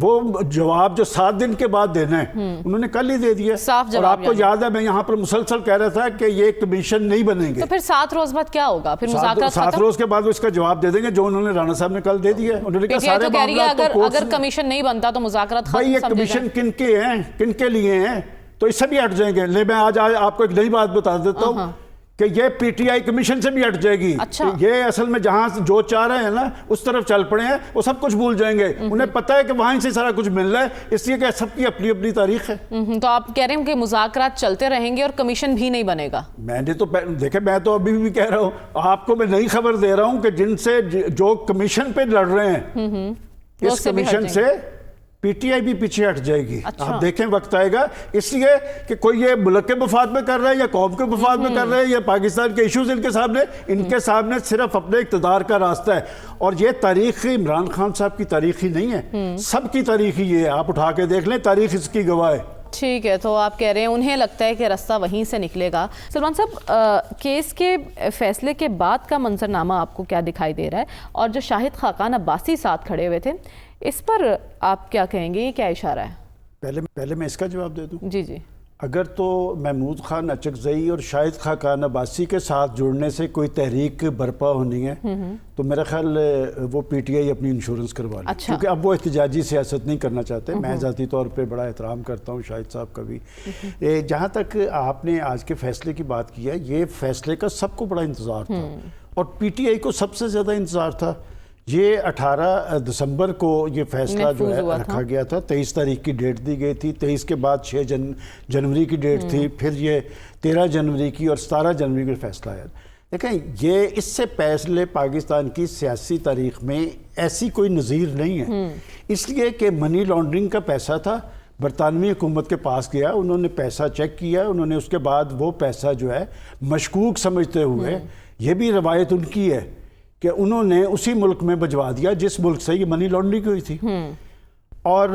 وہ جواب جو 7 دن کے بعد دینا ہے انہوں نے کل ہی دے دیا. صاف جواب. اور آپ کو یاد ہے میں یہاں پر مسلسل کہہ رہا تھا کہ یہ کمیشن نہیں بنیں گے. تو پھر 7 روز بعد کیا ہوگا؟ پھر مذاکرات 7 روز کے بعد وہ اس کا جواب دے دیں گے جو انہوں نے رانا صاحب نے کل دے دیا ہے. انہوں نے کہا سارے معاملات تو اگر کمیشن نہیں بنتا تو مذاکرات ختم. بھائی یہ کمیشن کن کے ہیں، کن کے لیے ہیں؟ تو اس سے بھی ہٹ جائیں گے. لے میں آج آپ کو ایک نئی بات بتا دیتا ہوں کہ یہ پی ٹی آئی کمیشن سے بھی ہٹ جائے گی. یہ اصل میں جہاں جو چاہ رہے ہیں نا اس طرف چل پڑے ہیں، وہ سب کچھ بھول جائیں گے. انہیں پتہ ہے کہ وہاں سے سارا کچھ مل رہا ہے، اس لیے کہ سب کی اپنی اپنی تاریخ ہے. تو آپ کہہ رہے ہیں کہ مذاکرات چلتے رہیں گے اور کمیشن بھی نہیں بنے گا؟ میں نے تو دیکھیں، میں تو ابھی بھی کہہ رہا ہوں، آپ کو میں نئی خبر دے رہا ہوں کہ جن سے جو کمیشن پہ لڑ رہے ہیں اس کمیشن سے پی ٹی آئی بھی پیچھے ہٹ جائے گی. آپ دیکھیں وقت آئے گا. اس لیے کہ کوئی یہ ملک کے مفاد میں کر رہا ہے یا قوم کے مفاد میں کر رہے ہیں یا پاکستان کے ایشوز ان کے سامنے صرف اپنے اقتدار کا راستہ ہے. اور یہ تاریخ عمران خان صاحب کی تاریخ ہی نہیں ہے، سب کی تاریخ ہی یہ ہے. آپ اٹھا کے دیکھ لیں، تاریخ اس کی گواہ ہے. ٹھیک ہے، تو آپ کہہ رہے ہیں انہیں لگتا ہے کہ راستہ وہیں سے نکلے گا. سلمان صاحب، کیس کے فیصلے کے بعد کا منظرنامہ آپ کو کیا دکھائی دے رہا ہے؟ اور جو شاہد خاقان عباسی ساتھ کھڑے ہوئے تھے، اس پر آپ کیا کہیں گے؟ یہ کیا اشارہ ہے؟ پہلے میں اس کا جواب دے دوں. جی. اگر تو محمود خان اچکزئی اور شاہد خاقان عباسی کے ساتھ جڑنے سے کوئی تحریک برپا ہونی ہے تو میرا خیال وہ پی ٹی آئی اپنی انشورنس کروا لے. کیونکہ اب وہ احتجاجی سیاست نہیں کرنا چاہتے. میں ذاتی طور پہ بڑا احترام کرتا ہوں شاہد صاحب کا بھی. جہاں تک آپ نے آج کے فیصلے کی بات کی ہے، یہ فیصلے کا سب کو بڑا انتظار تھا اور پی ٹی آئی کو سب سے زیادہ انتظار تھا. یہ 18 دسمبر کو یہ فیصلہ جو ہے رکھا گیا تھا. 23 تاریخ کی ڈیٹ دی گئی تھی. 23 کے بعد 6 جنوری کی ڈیٹ تھی. پھر یہ 13 جنوری کی اور 17 جنوری کو فیصلہ آیا. دیکھیں، یہ اس سے پہلے پاکستان کی سیاسی تاریخ میں ایسی کوئی نظیر نہیں ہے. اس لیے کہ منی لانڈرنگ کا پیسہ تھا، برطانوی حکومت کے پاس گیا، انہوں نے پیسہ چیک کیا، انہوں نے اس کے بعد وہ پیسہ جو ہے مشکوک سمجھتے ہوئے، یہ بھی روایت ان کی ہے کہ انہوں نے اسی ملک میں بھجوا دیا جس ملک سے یہ منی لانڈرنگ ہوئی تھی. اور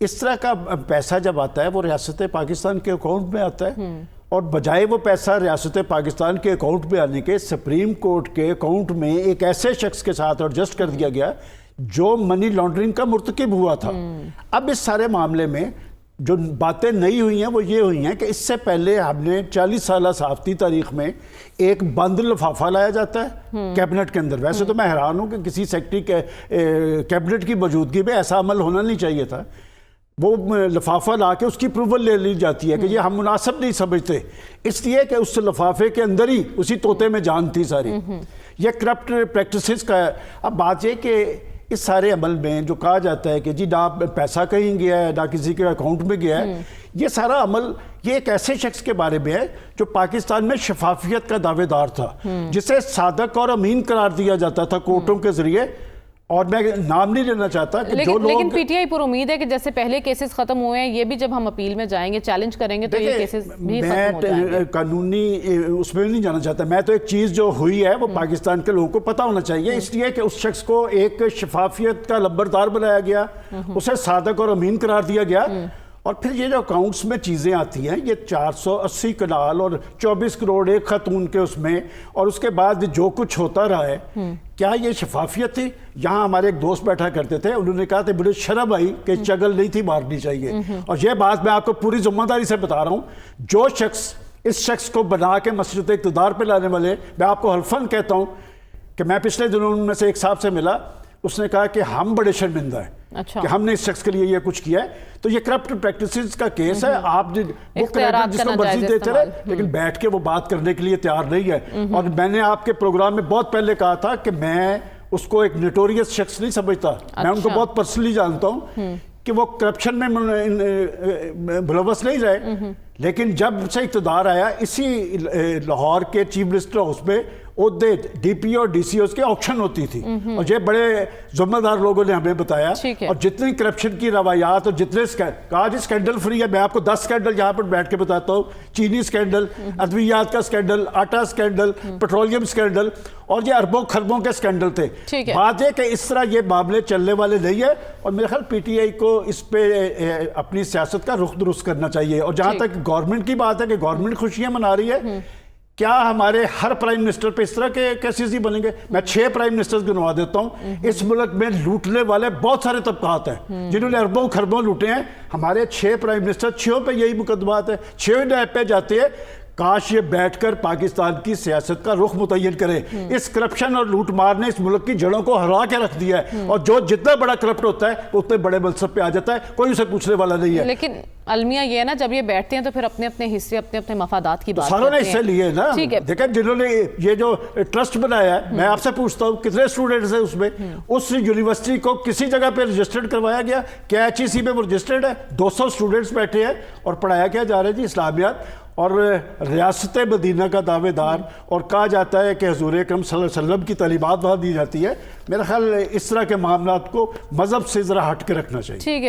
اس طرح کا پیسہ جب آتا ہے وہ ریاست پاکستان کے اکاؤنٹ میں آتا ہے، اور بجائے وہ پیسہ ریاست پاکستان کے اکاؤنٹ میں آنے کے سپریم کورٹ کے اکاؤنٹ میں ایک ایسے شخص کے ساتھ ایڈجسٹ کر دیا گیا جو منی لانڈرنگ کا مرتکب ہوا تھا. اب اس سارے معاملے میں جو باتیں نئی ہوئی ہیں وہ یہ ہوئی ہیں کہ اس سے پہلے ہم نے 40 سالہ صحافتی تاریخ میں ایک بند لفافہ لایا جاتا ہے کیبنٹ کے اندر. ویسے تو میں حیران ہوں کہ کسی سیکٹری کے کیبنٹ کی موجودگی میں ایسا عمل ہونا نہیں چاہیے تھا. وہ لفافہ لا کے اس کی اپروول لے لی جاتی ہے کہ یہ ہم مناسب نہیں سمجھتے، اس لیے کہ اس لفافے کے اندر ہی اسی طوطے میں جان تھی ساری. یہ کرپٹ پریکٹسز کا ہے. اب بات یہ کہ اس سارے عمل میں جو کہا جاتا ہے کہ جی نہ پیسہ کہیں گیا ہے نہ کسی کے اکاؤنٹ میں گیا ہے، یہ سارا عمل یہ ایک ایسے شخص کے بارے میں ہے جو پاکستان میں شفافیت کا دعوے دار تھا، جسے صادق اور امین قرار دیا جاتا تھا کورٹوں کے ذریعے. اور میں نام نہیں لینا چاہتا کہ جو لوگ، لیکن پی ٹی آئی پر امید ہے کہ جیسے پہلے کیسز ختم ہوئے ہیں، یہ بھی جب ہم اپیل میں جائیں گے چیلنج کریں گے تو یہ کیسز بھی ختم ہو جائیں گے. قانونی اس میں نہیں جانا چاہتا. میں تو ایک چیز جو ہوئی ہے وہ پاکستان کے لوگوں کو پتہ ہونا چاہیے، اس لیے کہ اس شخص کو ایک شفافیت کا لمبردار بنایا گیا، اسے صادق اور امین قرار دیا گیا. اور پھر یہ جو اکاؤنٹس میں چیزیں آتی ہیں، یہ 480 کنال اور 24 کروڑ ایک خاتون کے اس میں، اور اس کے بعد جو کچھ ہوتا رہا ہے، کیا یہ شفافیت تھی؟ یہاں ہمارے ایک دوست بیٹھا کرتے تھے، انہوں نے کہا تھا بڑے شرم آئی کہ چگل نہیں تھی مارنی چاہیے. اور یہ بات میں آپ کو پوری ذمہ داری سے بتا رہا ہوں، جو شخص اس شخص کو بنا کے مسجد اقتدار پہ لانے والے، میں آپ کو حلفاً کہتا ہوں کہ میں پچھلے دنوں ان میں سے ایک صاحب سے ملا، اس نے کہا کہ ہم بڑے شرمندہ ہیں کہ ہم نے اس شخص کے لیے یہ کچھ کیا ہے. تو یہ کرپٹ پریکٹسز کا کیس ہے. آپ وہ کریڈٹ جس کو مرضی دیتے رہے، لیکن بیٹھ کے وہ بات کرنے کے لیے تیار نہیں ہے. اور میں نے آپ کے پروگرام میں بہت پہلے کہا تھا کہ میں اس کو ایک نوٹوریس شخص نہیں سمجھتا، میں ان کو بہت پرسنلی جانتا ہوں کہ وہ کرپشن میں ملوث نہیں رہے. لیکن جب سے اقتدار آیا، اسی لاہور کے چیف منسٹر ہاؤس میں عہدے ڈی پی اور ڈی سی اوز کے آکشن ہوتی تھی، اور یہ بڑے ذمہ دار لوگوں نے ہمیں بتایا. اور جتنی کرپشن کی روایات اور جتنے کہا جی اسکینڈل فری ہے، میں آپ کو 10 اسکینڈل یہاں پر بیٹھ کے بتاتا ہوں. چینی اسکینڈل، ادویات کا اسکینڈل، آٹا اسکینڈل، پیٹرولیم اسکینڈل، اور یہ اربوں خربوں کے اسکینڈل تھے. بات یہ کہ اس طرح یہ معاملے چلنے والے نہیں ہے، اور میرے خیال پی ٹی آئی کو اس پہ اپنی سیاست کا رخ درست کرنا چاہیے. اور جہاں تک گورنمنٹ کی بات ہے کہ گورنمنٹ خوشیاں منا رہی ہے، کیا ہمارے ہر پرائم منسٹر پہ اس طرح کے کیسز ہی بنیں گے؟ میں 6 پرائم منسٹرز گنوا دیتا ہوں. اس ملک میں لوٹنے والے بہت سارے طبقات ہیں جنہوں نے اربوں خربوں لوٹے ہیں. ہمارے 6 پرائم منسٹر 6 پہ یہی مقدمات ہیں, 6 نیب پہ جاتے ہیں. کاش یہ بیٹھ کر پاکستان کی سیاست کا رخ متعین کرے. اس کرپشن اور لوٹ مار نے اس ملک کی جڑوں کو ہرا کے رکھ دیا ہے, اور جو جتنا بڑا کرپٹ ہوتا ہے وہ اتنے بڑے منصب پہ آ جاتا ہے, کوئی اسے پوچھنے والا نہیں ہے. لیکن المیہ یہ ہے نا, جب یہ بیٹھتے ہیں تو پھر اپنے اپنے حصے, اپنے اپنے مفادات کی بات ساروں نے کرتے ہیں. حصے لیے نا. دیکھیں جنہوں نے یہ جو ٹرسٹ بنایا ہے, میں آپ سے پوچھتا ہوں کتنے اسٹوڈنٹس ہیں اس میں؟ اس یونیورسٹی کو کسی جگہ پہ رجسٹرڈ کروایا گیا؟ کیا ایچ ای سی پہ وہ رجسٹرڈ ہے؟ 200 اسٹوڈنٹس بیٹھے ہیں اور پڑھایا کیا جا رہا ہے جی؟ اسلامیات. اور ریاست مدینہ کا دعوے دار, اور کہا جاتا ہے کہ حضور اکرم صلی اللہ علیہ وسلم کی تعلیمات وہاں دی جاتی ہے. میرا خیال اس طرح کے معاملات کو مذہب سے ذرا ہٹ کے رکھنا چاہیے. ٹھیک ہے.